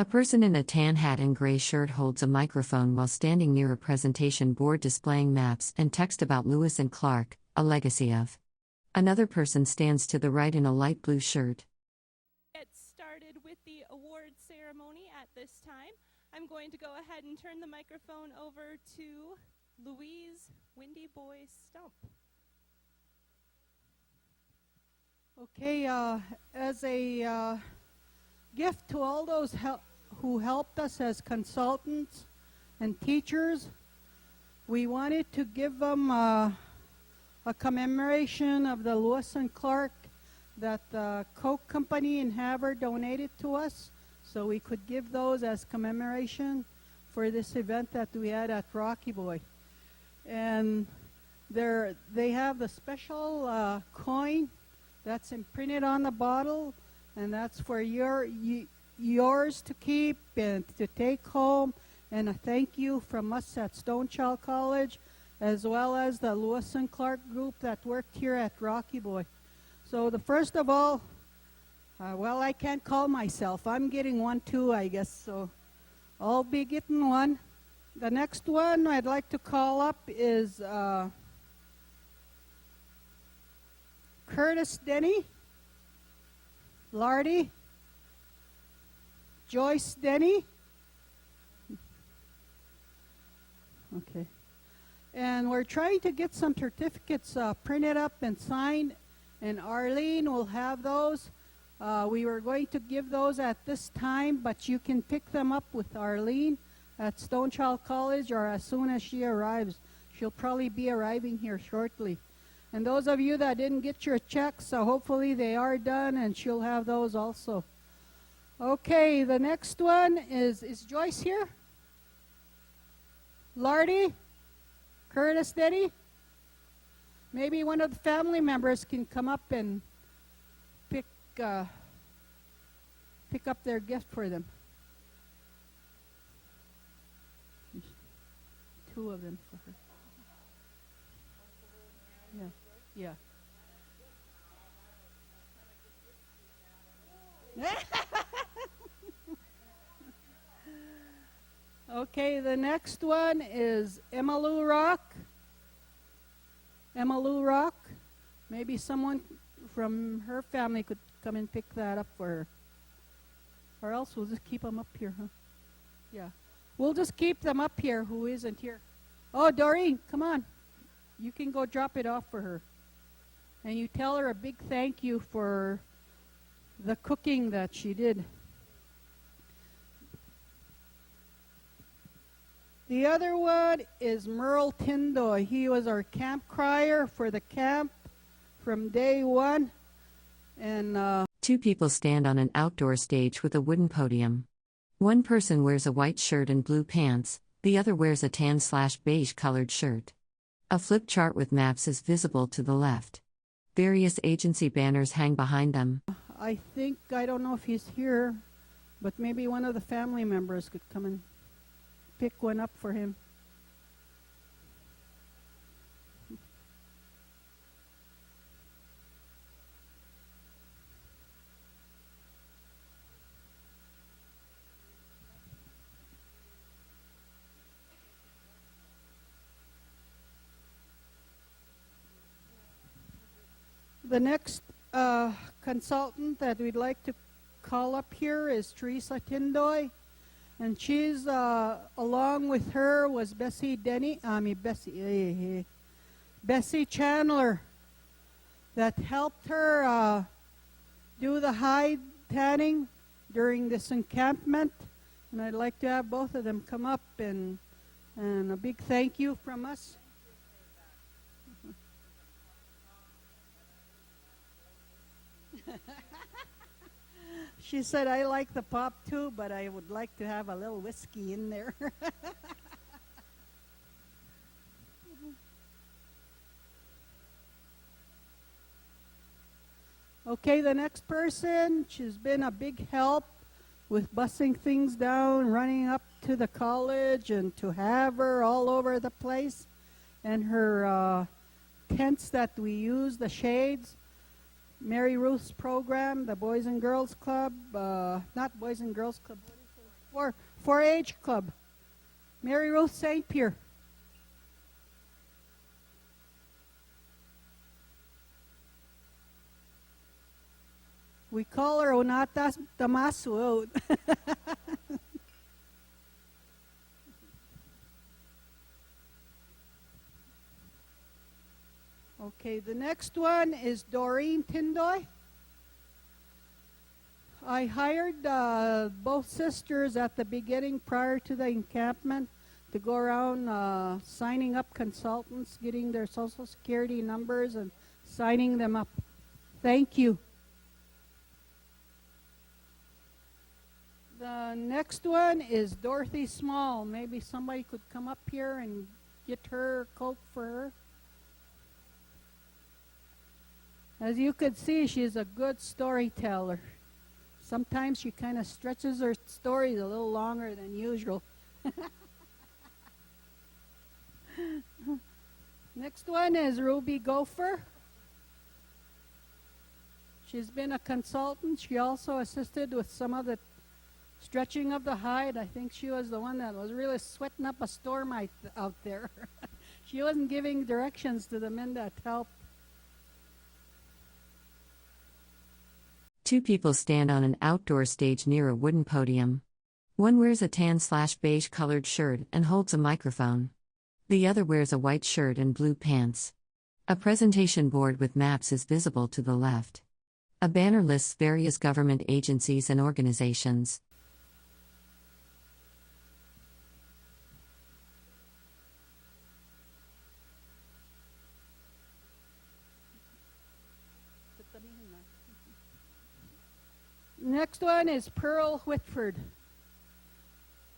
A person in a tan hat and gray shirt holds a microphone while standing near a presentation board displaying maps and text about Lewis and Clark, a legacy of. Another person stands to the right in a light blue shirt. Get started with the award ceremony at this time. I'm going to go ahead and turn the microphone over to Louise Windy Boy Stump. Okay, as a gift to all those who helped us as consultants and teachers, we wanted to give them a commemoration of the Lewis and Clark that the Coke Company in Havre donated to us, so we could give those as commemoration for this event that we had at Rocky Boy. And they have the special coin that's imprinted on the bottle, and that's for yours to keep and to take home, and a thank you from us at Stonechild College, as well as the Lewis and Clark group that worked here at Rocky Boy. So the first of all, well, I can't call myself. I'm getting one too, I guess, so I'll be getting one. The next one I'd like to call up is Curtis Denny, Lardy, Joyce Denny. Okay. And we're trying to get some certificates printed up and signed, and Arlene will have those. We were going to give those at this time, but you can pick them up with Arlene at Stonechild College or as soon as she arrives. She'll probably be arriving here shortly. And those of you that didn't get your checks, hopefully they are done, and she'll have those also. Okay, the next one is Joyce here? Lardy? Curtis Denny? Maybe one of the family members can come up and pick up their gift for them. Two of them for her. Yeah. Yeah. Okay, the next one is Emma Lou Rock. Emma Lou Rock. Maybe someone from her family could come and pick that up for her. Or else we'll just keep them up here, huh? Yeah. We'll just keep them up here, who isn't here. Oh, Doreen, come on. You can go drop it off for her. And you tell her a big thank you for the cooking that she did. The other one is Merle Tindoy. He was our camp crier for the camp from day one. And two people stand on an outdoor stage with a wooden podium. One person wears a white shirt and blue pants, the other wears a tan/beige colored shirt. A flip chart with maps is visible to the left. Various agency banners hang behind them. I don't know if he's here, but maybe one of the family members could come and pick one up for him. The next consultant that we'd like to call up here is Teresa Tindoy, and she's along with her was Bessie Chandler, that helped her do the hide tanning during this encampment, and I'd like to have both of them come up and a big thank you from us. She said, I like the pop too, but I would like to have a little whiskey in there. Okay, the next person, she's been a big help with bussing things down, running up to the college and to Havre all over the place. And her tents that we use, the shades, Mary Ruth's program, the Boys and Girls Club, not Boys and Girls Club, what is it? For 4-H Club. Mary Ruth St. Pierre. We call her Onatas Damasu. Okay, the next one is Doreen Tindoy. I hired both sisters at the beginning prior to the encampment to go around signing up consultants, getting their social security numbers and signing them up. Thank you. The next one is Dorothy Small. Maybe somebody could come up here and get her Coke for her. As you could see, she's a good storyteller. Sometimes she kind of stretches her stories a little longer than usual. Next one is Ruby Gopher. She's been a consultant. She also assisted with some of the stretching of the hide. I think she was the one that was really sweating up a storm out there. She wasn't giving directions to the men that helped. Two people stand on an outdoor stage near a wooden podium. One wears a tan/beige colored shirt and holds a microphone. The other wears a white shirt and blue pants. A presentation board with maps is visible to the left. A banner lists various government agencies and organizations. Next one is Pearl Whitford.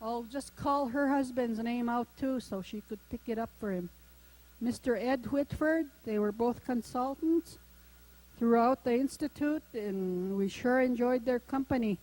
I'll just call her husband's name out too so she could pick it up for him. Mr. Ed Whitford. They were both consultants throughout the Institute, and we sure enjoyed their company.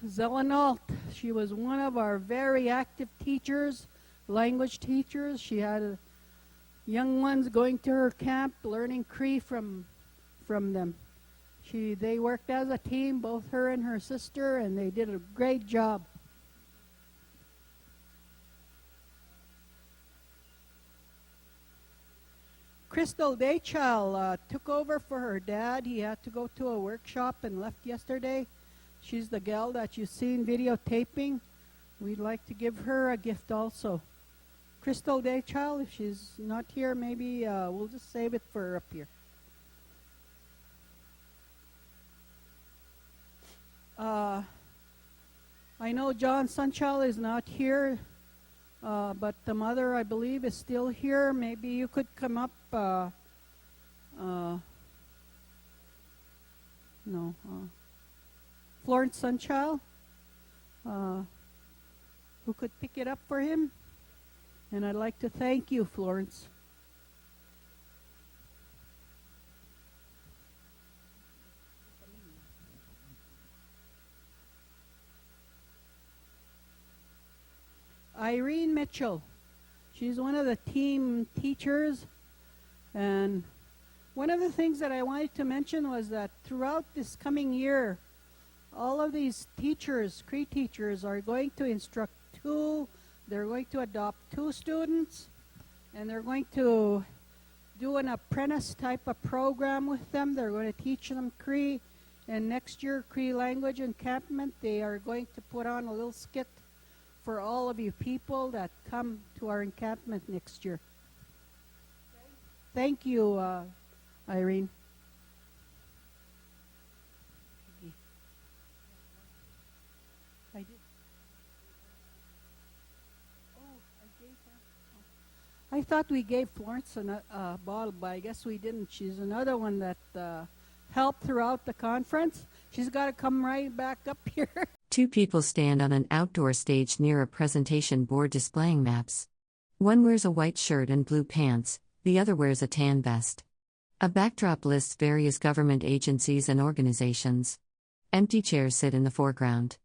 Zelenalt, she was one of our very active teachers, language teachers. She had young ones going to her camp, learning Cree from them. They worked as a team, both her and her sister, and they did a great job. Crystal Daychild took over for her dad. He had to go to a workshop and left yesterday. She's the gal that you've seen videotaping. We'd like to give her a gift also. Crystal Daychild, if she's not here, maybe we'll just save it for her up here. I know John Sunchild is not here, but the mother, I believe, is still here. Maybe you could come up. Florence Sunchild, who could pick it up for him. And I'd like to thank you, Florence. Irene Mitchell. She's one of the team teachers. And one of the things that I wanted to mention was that throughout this coming year, all of these teachers, Cree teachers, are going to instruct they're going to adopt 2 students, and they're going to do an apprentice type of program with them. They're going to teach them Cree, and next year, Cree Language Encampment, they are going to put on a little skit for all of you people that come to our encampment next year. Thank you, Irene. I did. I thought we gave Florence a bottle, but I guess we didn't. She's another one that helped throughout the conference. She's got to come right back up here. Two people stand on an outdoor stage near a presentation board displaying maps. One wears a white shirt and blue pants, the other wears a tan vest. A backdrop lists various government agencies and organizations. Empty chairs sit in the foreground.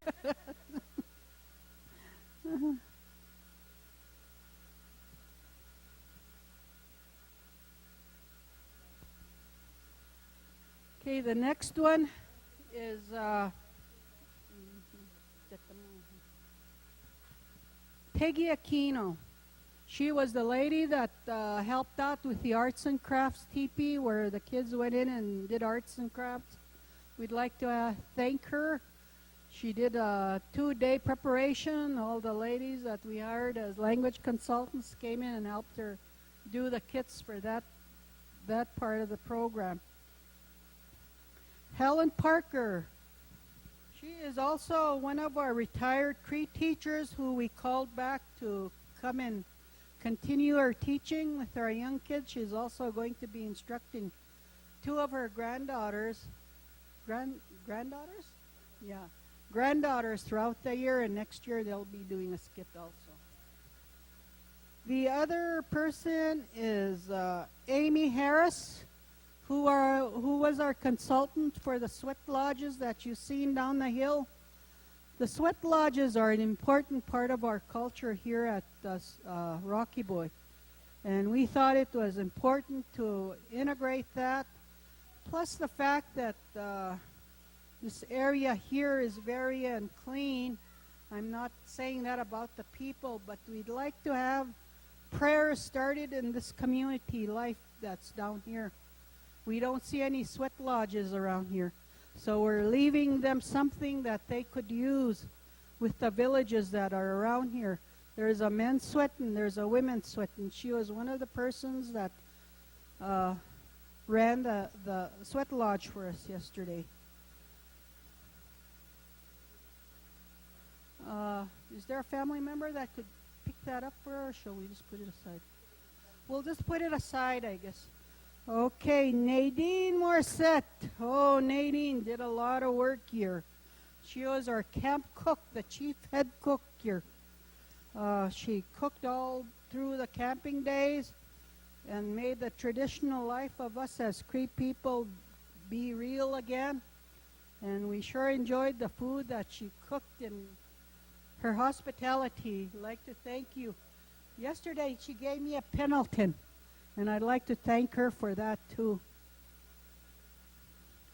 Okay, the next one is Peggy Aquino. She was the lady that helped out with the arts and crafts teepee where the kids went in and did arts and crafts. We'd like to thank her. She did a 2-day preparation. All the ladies that we hired as language consultants came in and helped her do the kits for that part of the program. Helen Parker. She is also one of our retired Cree teachers who we called back to come and continue her teaching with our young kids. She's also going to be instructing 2 of her granddaughters. Granddaughters? Yeah. Granddaughters throughout the year, and next year they'll be doing a skit also. The other person is Amy Harris, who was our consultant for the sweat lodges that you've seen down the hill. The sweat lodges are an important part of our culture here at Rocky Boy, and we thought it was important to integrate that, plus the fact that this area here is very unclean. I'm not saying that about the people, but we'd like to have prayers started in this community life that's down here. We don't see any sweat lodges around here. So we're leaving them something that they could use with the villages that are around here. There's a men's sweat and there's a women's sweat, and she was one of the persons that ran the sweat lodge for us yesterday. Is there a family member that could pick that up for her, or shall we just put it aside? We'll just put it aside, I guess. Okay, Nadine Morissette. Oh, Nadine did a lot of work here. She was our camp cook, the chief head cook here. She cooked all through the camping days and made the traditional life of us as Cree people be real again. And we sure enjoyed the food that she cooked and her hospitality. I'd like to thank you. Yesterday she gave me a Pendleton, and I'd like to thank her for that too.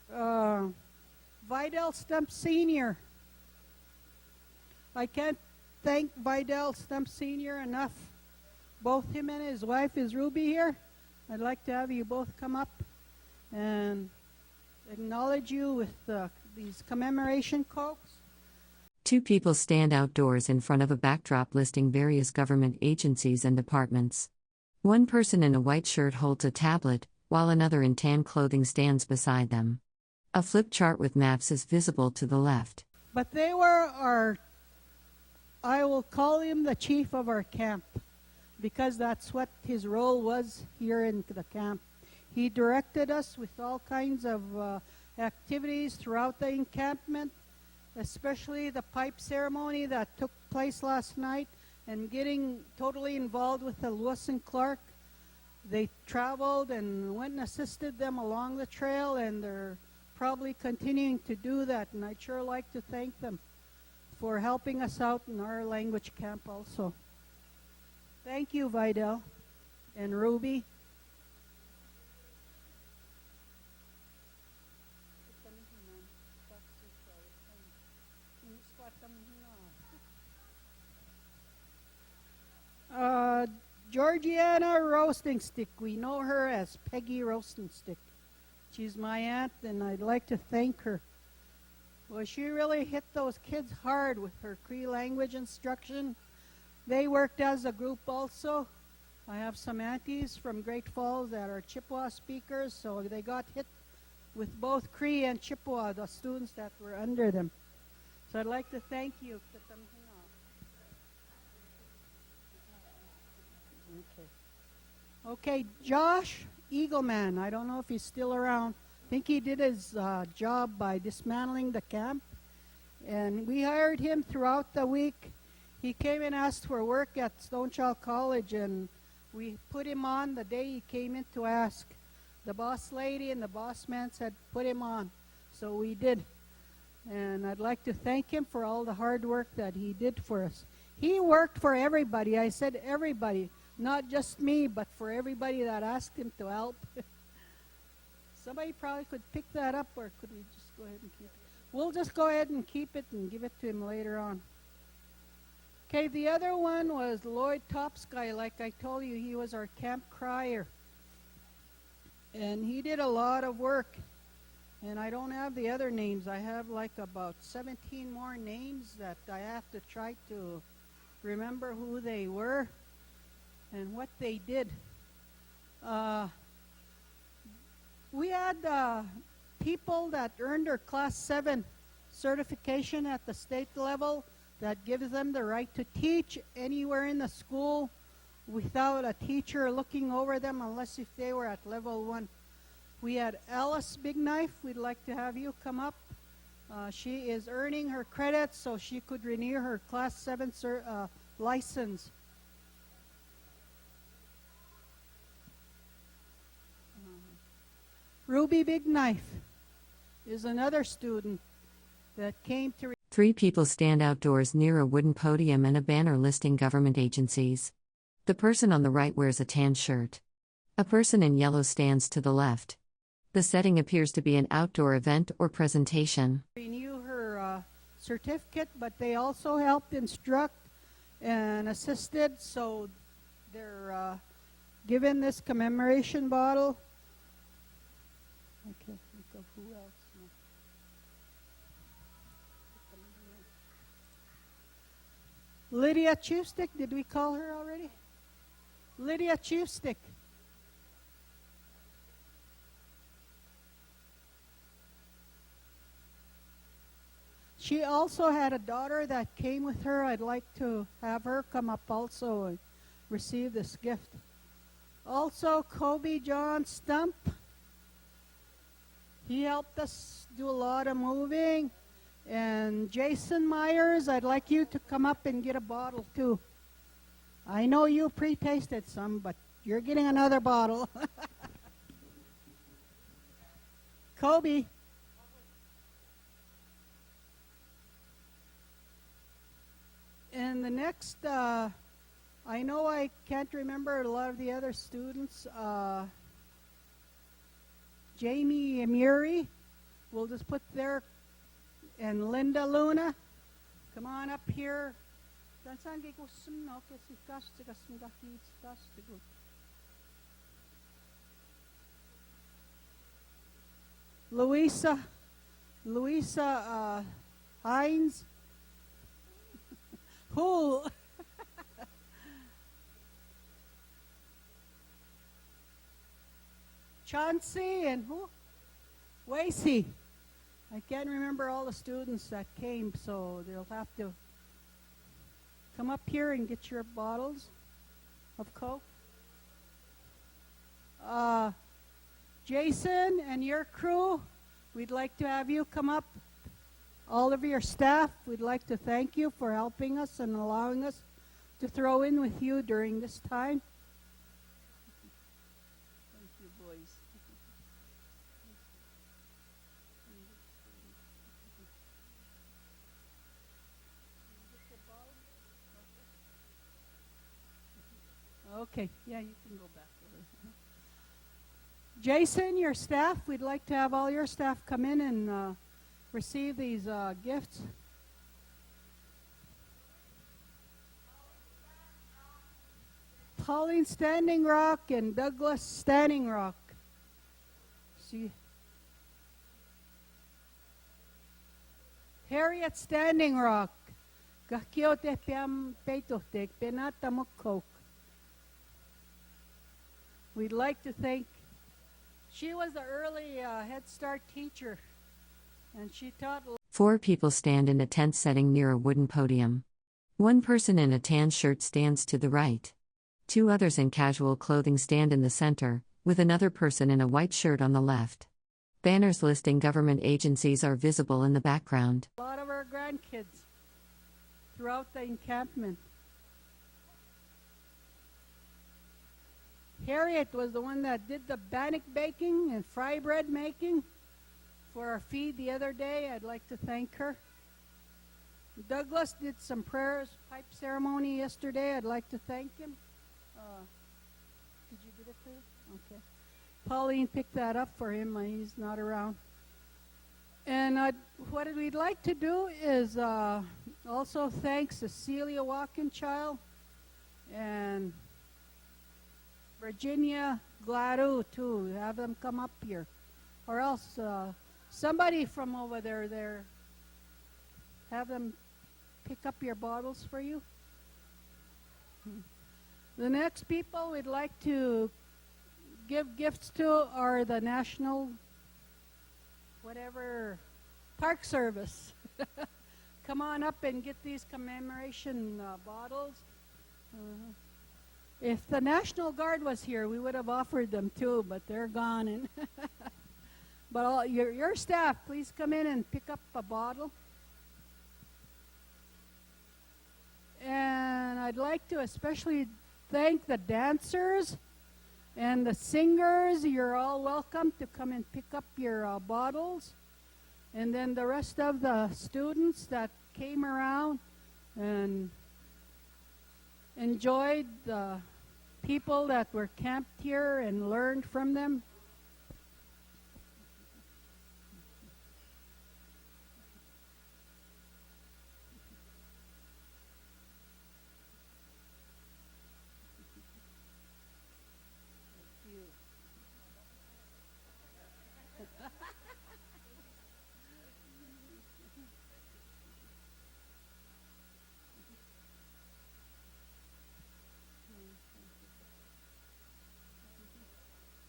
Vidal Stump Sr. I can't thank Vidal Stump Sr. enough. Both him and his wife is Ruby here. I'd like to have you both come up and acknowledge you with these commemoration cokes. 2 people stand outdoors in front of a backdrop listing various government agencies and departments. One person in a white shirt holds a tablet, while another in tan clothing stands beside them. A flip chart with maps is visible to the left. But they were I will call him the chief of our camp, because that's what his role was here in the camp. He directed us with all kinds of activities throughout the encampment, especially the pipe ceremony that took place last night, and getting totally involved with the Lewis and Clark. They traveled and went and assisted them along the trail, and they're probably continuing to do that, and I'd sure like to thank them for helping us out in our language camp also. Thank you, Vidal and Ruby. Georgiana Roasting Stick. We know her as Peggy Roasting Stick. She's my aunt, and I'd like to thank her. Well, she really hit those kids hard with her Cree language instruction. They worked as a group also. I have some aunties from Great Falls that are Chippewa speakers, so they got hit with both Cree and Chippewa, the students that were under them. So I'd like to thank you. Okay, Josh Eagleman. I don't know if he's still around. I think he did his job by dismantling the camp. And we hired him throughout the week. He came and asked for work at Stonechild College, and we put him on the day he came in to ask. The boss lady and the boss man said, put him on. So we did. And I'd like to thank him for all the hard work that he did for us. He worked for everybody. I said everybody. Not just me, but for everybody that asked him to help. Somebody probably could pick that up, or could we just go ahead and keep it? We'll just go ahead and keep it and give it to him later on. Okay, the other one was Lloyd Topsky. Like I told you, he was our camp crier. And he did a lot of work. And I don't have the other names. I have like about 17 more names that I have to try to remember who they were and what they did. We had people that earned their Class 7 certification at the state level that gives them the right to teach anywhere in the school without a teacher looking over them, unless if they were at level 1. We had Alice Big Knife. We'd like to have you come up. She is earning her credits so she could renew her Class 7 license. Ruby Big Knife is another student that came to... 3 people stand outdoors near a wooden podium and a banner listing government agencies. The person on the right wears a tan shirt. A person in yellow stands to the left. The setting appears to be an outdoor event or presentation. Renew her certificate, but they also helped instruct and assisted, so they're given this commemoration bottle. I can't think of who else. No. Lydia Chewstick, did we call her already? Lydia Chewstick. She also had a daughter that came with her. I'd like to have her come up also and receive this gift. Also, Kobe John Stump. He helped us do a lot of moving. And Jason Myers, I'd like you to come up and get a bottle too. I know you pre-tasted some, but you're getting another bottle. Kobe. And the next, I know I can't remember a lot of the other students. Jamie Muri, we'll just put there, and Linda Luna, come on up here. Louisa Hines. Who? Chauncey and who? Wasey. I can't remember all the students that came, so they'll have to come up here and get your bottles of Coke. Jason and your crew, we'd like to have you come up. All of your staff, we'd like to thank you for helping us and allowing us to throw in with you during this time. Thank you, boys. Okay, yeah, you can go back. Jason, your staff, we'd like to have all your staff come in and receive these gifts. Pauline Standing Rock and Douglas Standing Rock. See, Harriet Standing Rock. Gakiote piam peitote penata mukok. We'd like to thank. She was the early Head Start teacher, and she taught. 4 people stand in a tent setting near a wooden podium. 1 person in a tan shirt stands to the right. 2 others in casual clothing stand in the center, with another person in a white shirt on the left. Banners listing government agencies are visible in the background. A lot of our grandkids throughout the encampment. Harriet was the one that did the bannock baking and fry bread making for our feed the other day. I'd like to thank her. Douglas did some prayers, pipe ceremony yesterday. I'd like to thank him. Did you get it too? Okay. Pauline picked that up for him. He's not around. And what we'd like to do is also thank Cecilia Walkenchild and Virginia Gladue, too. Have them come up here. Or else somebody from over there, have them pick up your bottles for you. The next people we'd like to give gifts to are the National whatever Park Service. Come on up and get these commemoration bottles. If the National Guard was here, we would have offered them too, but they're gone. And but your staff, please come in and pick up a bottle. And I'd like to especially thank the dancers and the singers. You're all welcome to come and pick up your bottles. And then the rest of the students that came around and enjoyed the people that were camped here and learned from them.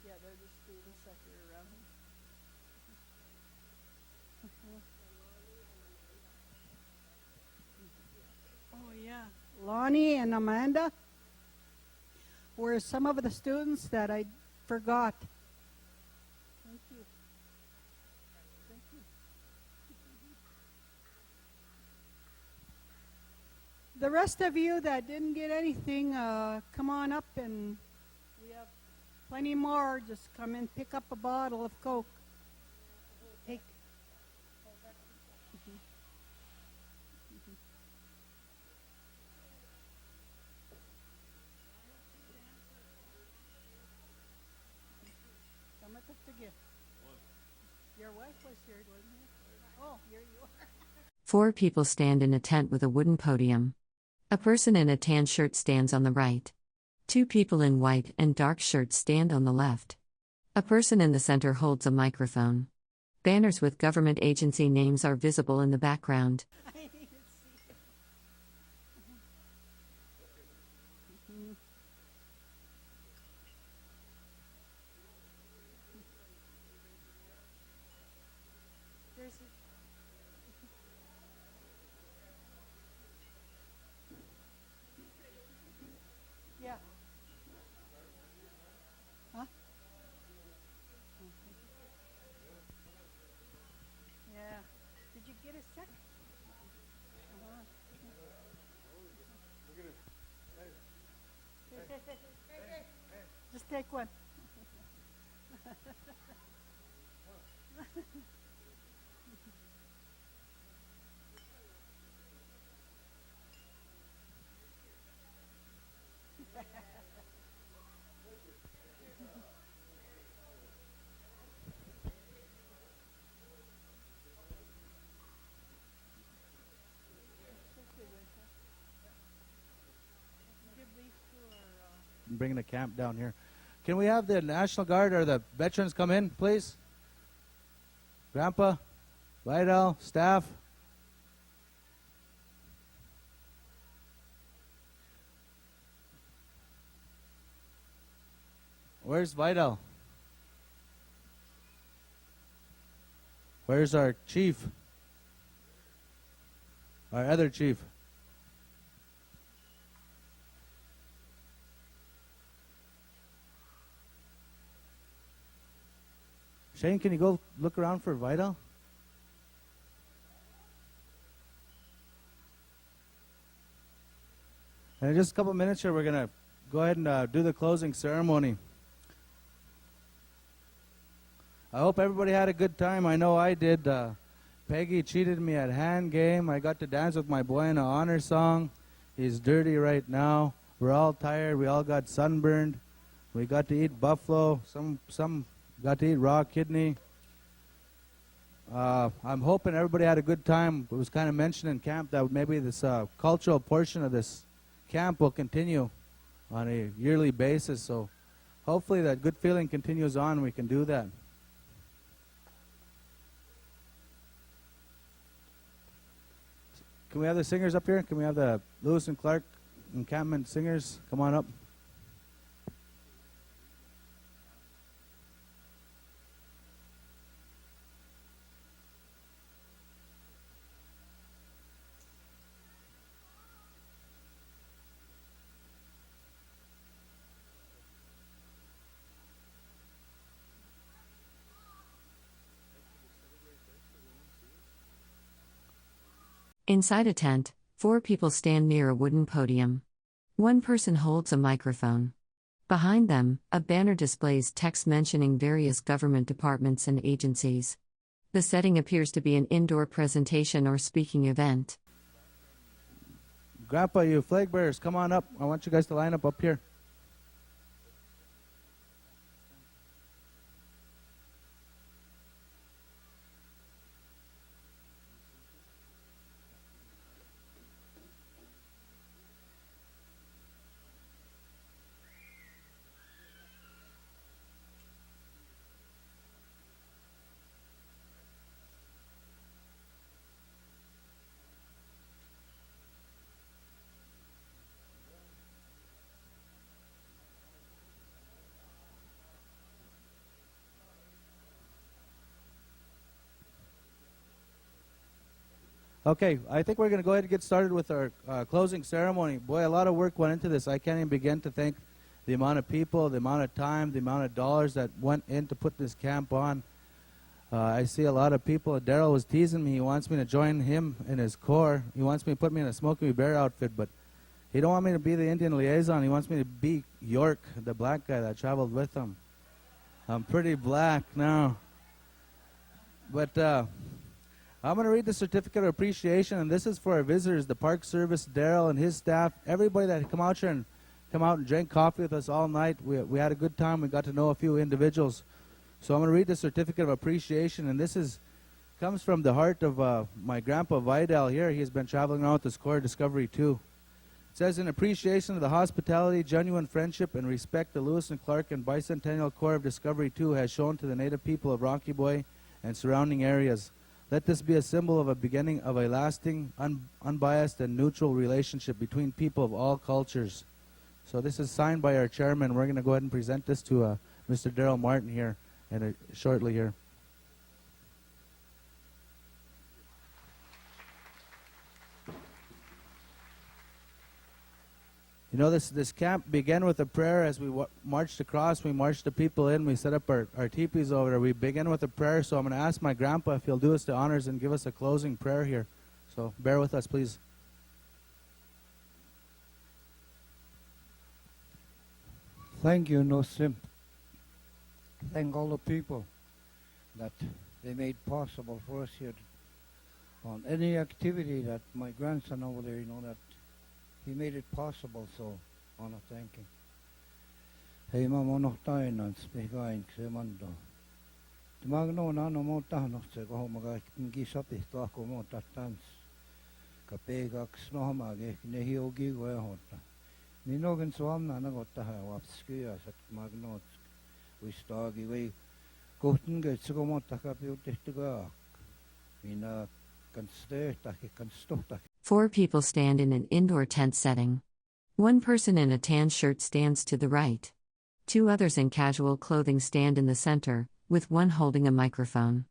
Yeah, they're the students that are around. Oh, yeah. Lonnie and Amanda were some of the students that I forgot. Thank you. Thank you. The rest of you that didn't get anything, come on up, and we have plenty more. Just come and pick up a bottle of Coke. Take. Come and pick the gift. Your wife was here, wasn't she? Oh, here you are. 4 people stand in a tent with a wooden podium. A person in a tan shirt stands on the right. 2 people in white and dark shirts stand on the left. A person in the center holds a microphone. Banners with government agency names are visible in the background. Yeah. Huh? Yeah. Did you get a sec? Just take one. Bringing the camp down here. Can we have the National Guard or the veterans come in, please? Grandpa, Vidal, staff. Where's Vidal? Where's our chief? Our other chief? Shane, can you go look around for Vidal? And in just a couple minutes here, we're going to go ahead and do the closing ceremony. I hope everybody had a good time. I know I did. Peggy cheated me at hand game. I got to dance with my boy in an honor song. He's dirty right now. We're all tired. We all got sunburned. We got to eat buffalo. Some got to eat raw kidney. I'm hoping everybody had a good time. It was kind of mentioned in camp that maybe this cultural portion of this camp will continue on a yearly basis. So hopefully that good feeling continues on. We can do that. Can we have the singers up here? Can we have the Lewis and Clark Encampment singers come on up? Inside a tent, 4 people stand near a wooden podium. One person holds a microphone. Behind them, a banner displays text mentioning various government departments and agencies. The setting appears to be an indoor presentation or speaking event. Grandpa, you flag bearers, come on up. I want you guys to line up here. Okay, I think we're going to go ahead and get started with our closing ceremony. Boy, a lot of work went into this. I can't even begin to thank the amount of people, the amount of time, the amount of dollars that went in to put this camp on. I see a lot of people. Daryl was teasing me. He wants me to join him in his corps. He wants me to put me in a Smokey Bear outfit, but he don't want me to be the Indian liaison. He wants me to be York, the black guy that traveled with him. I'm pretty black now. But I'm going to read the certificate of appreciation, and this is for our visitors, the Park Service, Daryl and his staff, everybody that come out and drank coffee with us all night. We had a good time. We got to know a few individuals. So I'm going to read the certificate of appreciation, and this comes from the heart of my grandpa Vidal here. He's been traveling around with this Corps Discovery 2. It says, in appreciation of the hospitality, genuine friendship, and respect the Lewis and Clark and Bicentennial Corps of Discovery 2 has shown to the native people of Rocky Boy and surrounding areas. Let this be a symbol of a beginning of a lasting, unbiased, and neutral relationship between people of all cultures. So this is signed by our chairman. We're going to go ahead and present this to Mr. Daryl Martin here shortly here. You know, this camp began with a prayer as we marched across. We marched the people in. We set up our teepees over there. We began with a prayer, so I'm going to ask my grandpa if he'll do us the honors and give us a closing prayer here. So bear with us, please. Thank you, Nosim. Thank all the people that they made possible for us here on any activity that my grandson over there, that he made it possible, so I want to thank him. Hey, mama, no time on speaking, Semando. The Magno Nano Montano, Segomaga, Gisapi, Taco Montatans, Capegax, Nohamage, Nehiogi, Wehota. Minogan Swam, Nanagota, Wapskia, at Magnot, we stagi way. Goten gets to go Montacapio to go. Mina can stay, Taki can stop. 4 people stand in an indoor tent setting. One person in a tan shirt stands to the right. 2 others in casual clothing stand in the center, with one holding a microphone.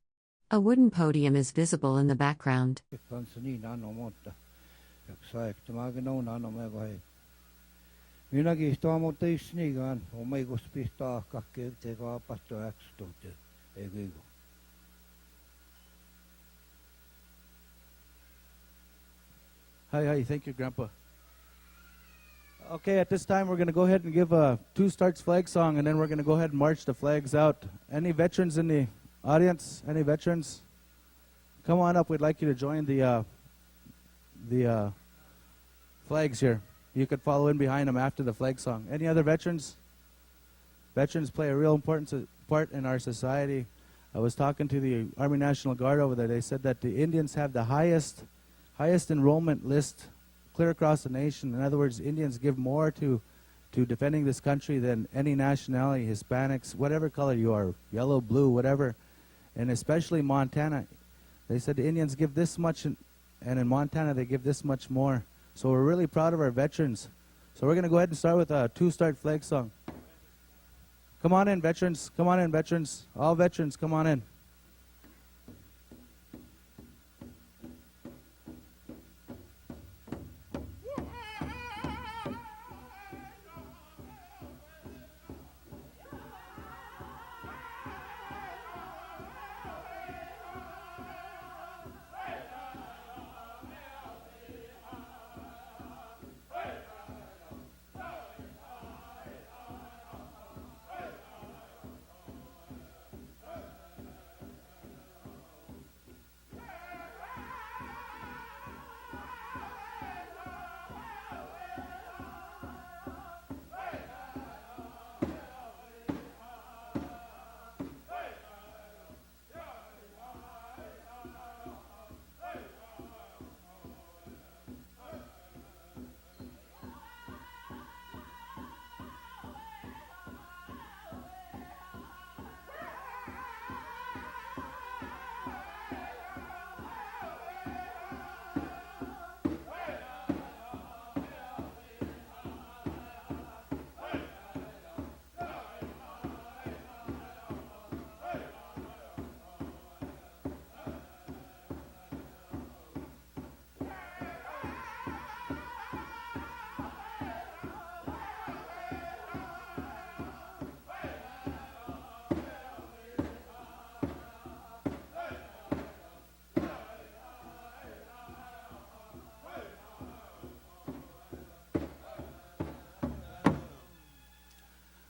A wooden podium is visible in the background. Hi, thank you, Grandpa. Okay, at this time we're going to go ahead and give a 2 starts flag song, and then we're going to go ahead and march the flags out. Any veterans in the audience? Any veterans? Come on up. We'd like you to join the flags here. You could follow in behind them after the flag song. Any other veterans? veterans play a real important part in our society. I was talking to the Army National Guard over there. They said that the Indians have the highest enrollment list clear across the nation. In other words, Indians give more to defending this country than any nationality, Hispanics, whatever color you are, yellow, blue, whatever. And especially Montana. They said the Indians give this much, and in Montana they give this much more. So we're really proud of our veterans. So we're going to go ahead and start with a two-start flag song. Come on in, veterans. Come on in, veterans. All veterans, come on in.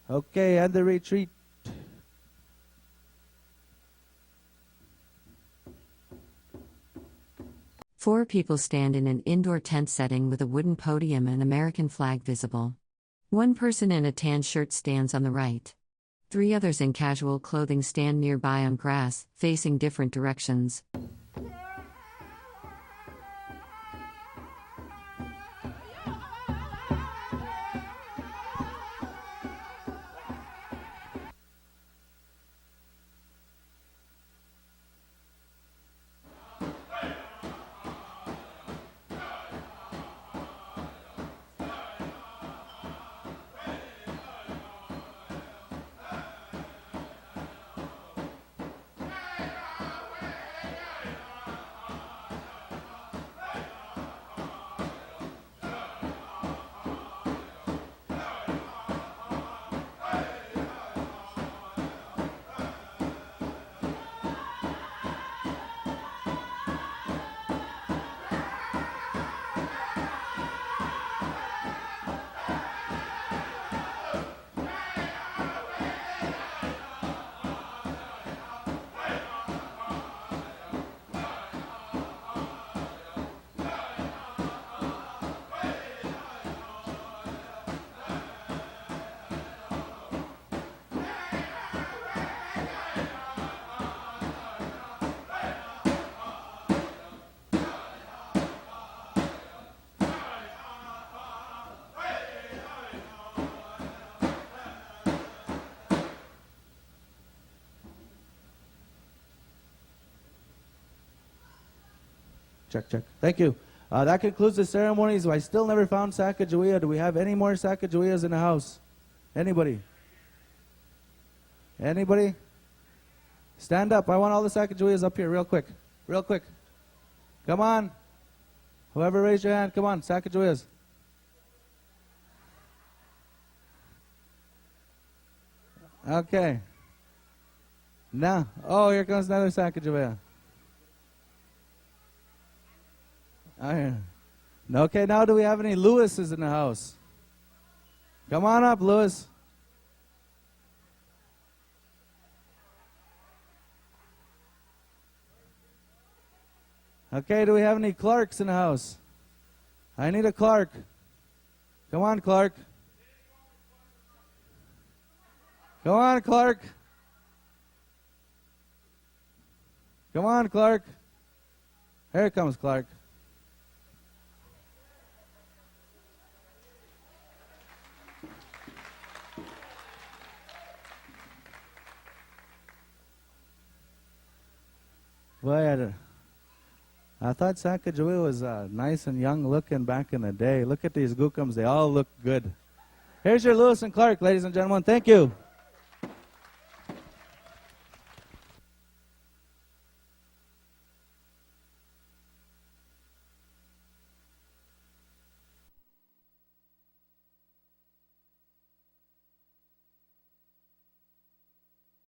Okay, and the retreat. Four people stand in an indoor tent setting with a wooden podium and American flag visible. One person in a tan shirt stands on the right. Three others in casual clothing stand nearby on grass, facing different directions. Check, check. Thank you. That concludes the ceremonies. I still never found Sacagawea. Do we have any more Sacagaweas in the house? Anybody? Anybody? Stand up. I want all the Sacagaweas up here real quick. Real quick. Come on. Whoever raised your hand, come on. Sacagaweas. Okay. Now. Oh, here comes another Sacagawea. Okay, now do we have any Lewises in the house? Come on up, Lewis. Okay, do we have any Clarks in the house? I need a Clark. Come on, Clark. Come on, Clark. Come on, Clark. Here comes Clark. Boy, I thought Sacagawea was nice and young looking back in the day. Look at these Gookums. They all look good. Here's your Lewis and Clark, ladies and gentlemen. Thank you.